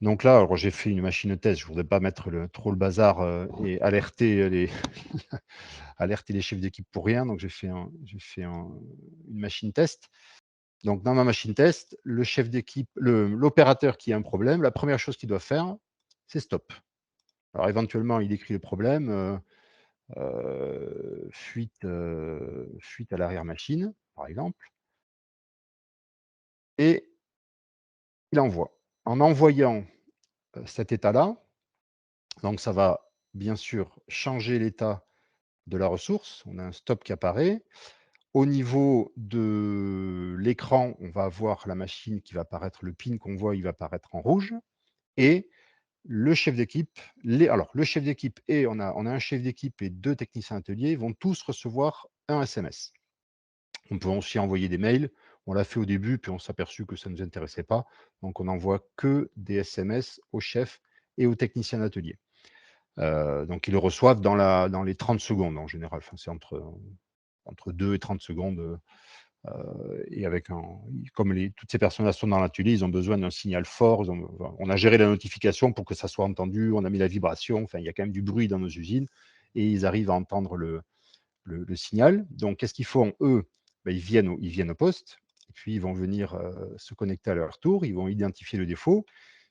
Donc là, alors j'ai fait une machine test, je ne voudrais pas mettre trop le bazar et alerter alerter les chefs d'équipe pour rien. Donc j'ai fait une machine test. Donc dans ma machine test, le chef d'équipe, l'opérateur qui a un problème, la première chose qu'il doit faire, c'est stop. Alors éventuellement, il écrit le problème, fuite à l'arrière-machine, par exemple, et il envoie. En envoyant cet état-là, donc ça va bien sûr changer l'état de la ressource. On a un stop qui apparaît. Au niveau de l'écran, on va avoir la machine qui va apparaître, le pin qu'on voit, il va apparaître en rouge. Et le chef d'équipe, alors le chef d'équipe et on a un chef d'équipe et 2 techniciens ateliers vont tous recevoir un SMS. On peut aussi envoyer des mails. On l'a fait au début, puis on s'est aperçu que ça ne nous intéressait pas. Donc on n'envoie que des SMS au chef et aux techniciens d'atelier. Donc ils le reçoivent dans les 30 secondes en général. Enfin, c'est entre 2 et 30 secondes. Et avec comme toutes ces personnes-là sont dans l'atelier, ils ont besoin d'un signal fort. On a géré la notification pour que ça soit entendu. On a mis la vibration. Enfin, il y a quand même du bruit dans nos usines et ils arrivent à entendre le signal. Donc, qu'est-ce qu'ils font, eux? Ben, ils viennent au poste, et puis ils vont venir se connecter à leur tour, ils vont identifier le défaut,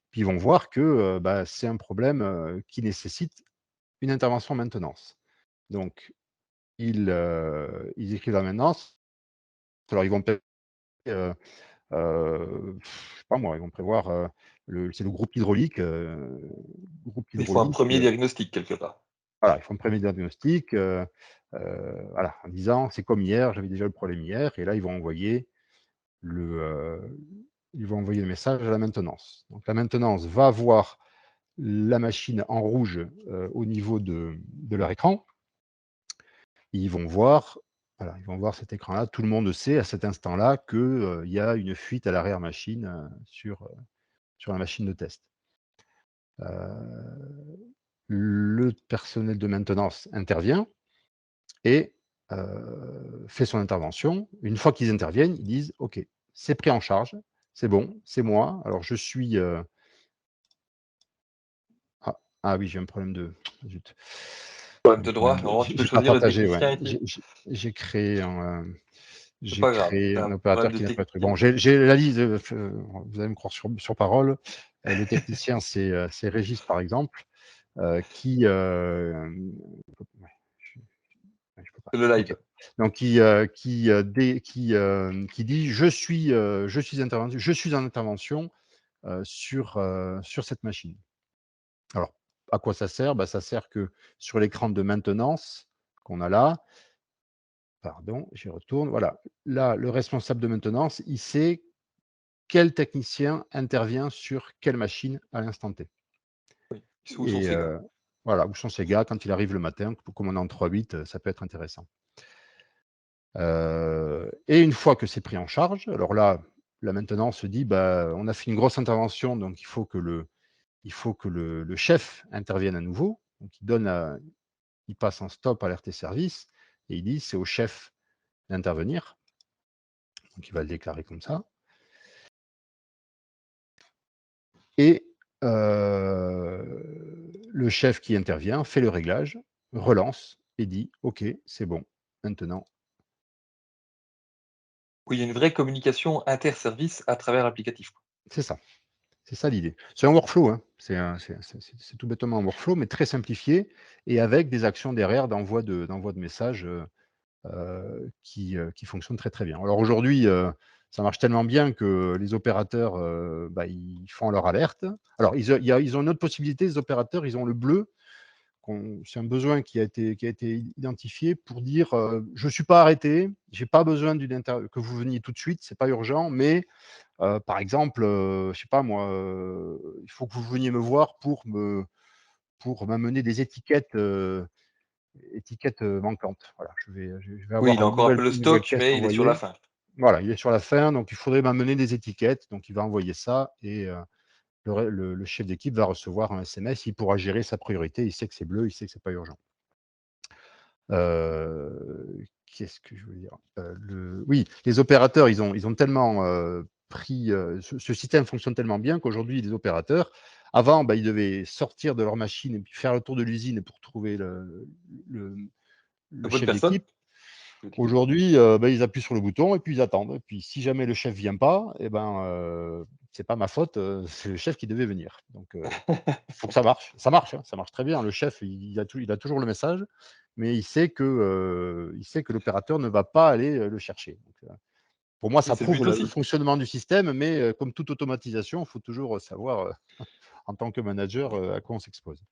puis ils vont voir que bah, c'est un problème qui nécessite une intervention maintenance. Donc, ils écrivent la maintenance. Alors, ils vont je sais pas moi, ils vont prévoir, c'est le groupe hydraulique, Il faut un premier diagnostic quelque part. voilà, ils font le premier diagnostic, voilà, en disant: «C'est comme hier, j'avais déjà le problème hier» et là, le, heu, ils vont envoyer le message à la maintenance. Donc la maintenance va voir la machine en rouge, au niveau de leur écran. Ils vont voir voilà, ils vont voir cet écran-là. Tout le monde sait à cet instant-là que, il y a une fuite à l'arrière-machine, sur la machine de test. Le personnel de maintenance intervient et fait son intervention. Une fois qu'ils interviennent, ils disent: «OK, c'est pris en charge, c'est bon, c'est moi. Alors je suis, ah oui, j'ai un problème de zut, Problème un de droit, problème de normalement tu peux j'ai pas choisir le partagé, ouais. technicien ici. J'ai créé C'est pas grave, tu as un un opérateur problème de qui n'a pas être bon, technicien. j'ai la liste, vous allez me croire sur parole. Le technicien, c'est Régis, par exemple, qui, ouais, je ouais, je peux pas. C'est le OK. live. Donc qui dit: je suis intervenu je suis en intervention, sur cette machine». Alors, à quoi ça sert? Bah, ça sert que sur l'écran de maintenance qu'on a là, pardon, j'y retourne, voilà. Là, le responsable de maintenance, il sait quel technicien intervient sur quelle machine à l'instant T Oui. Où sont et ces gars? voilà, où sont ces gars quand il arrive le matin, comme on est en 3-8, ça peut être intéressant. Et une fois que c'est pris en charge, alors là, la maintenance se dit: «Bah, on a fait une grosse intervention, donc il faut que le chef intervienne à nouveau». Donc il passe en stop alerter service et il dit: «C'est au chef d'intervenir». Donc il va le déclarer comme ça et le chef qui intervient fait le réglage, relance et dit: «OK, c'est bon, maintenant». Oui, il y a une vraie communication inter-services à travers l'applicatif, quoi. C'est ça. C'est ça l'idée. C'est un workflow, hein. C'est tout bêtement un workflow, mais très simplifié et avec des actions derrière d'envoi de messages, qui fonctionnent très, très bien. Alors aujourd'hui, ça marche tellement bien que les opérateurs, bah, ils font leur alerte. Alors ils ont une autre possibilité, les opérateurs, ils ont le bleu c'est un besoin qui a été identifié pour dire, «Je ne suis pas arrêté, j'ai pas besoin que vous veniez tout de suite, c'est pas urgent, mais par exemple, je sais pas moi, il faut que vous veniez me voir pour m'amener des étiquettes, manquantes. Voilà, je vais Oui, avoir il a encore un peu le une nouvelle stock, pièce mais il est sur la envoyée. fin. Voilà, il est sur la fin, donc il faudrait m'amener des étiquettes. Donc il va envoyer ça et le chef d'équipe va recevoir un SMS. Il pourra gérer sa priorité. Il sait que c'est bleu, il sait que c'est pas urgent. Qu'est-ce que je veux dire? Oui, les opérateurs, ils ont tellement, pris, ce système fonctionne tellement bien qu'aujourd'hui les opérateurs, Avant, bah, ils devaient sortir de leur machine et puis faire le tour de l'usine pour trouver le La le bonne chef personne? d'équipe. Je vais t'écouter. Aujourd'hui, bah, ils appuient sur le bouton et puis ils attendent et puis si jamais le chef vient pas et ben, c'est pas ma faute, c'est le chef qui devait venir. Donc faut que ça marche. Ça marche très bien. Le chef, il a toujours le message, mais il sait que l'opérateur ne va pas aller, le chercher. Donc pour moi, Mais ça c'est le prouve but le aussi. fonctionnement du système, mais comme toute automatisation, il faut toujours, savoir, en tant que manager, à quoi on s'expose.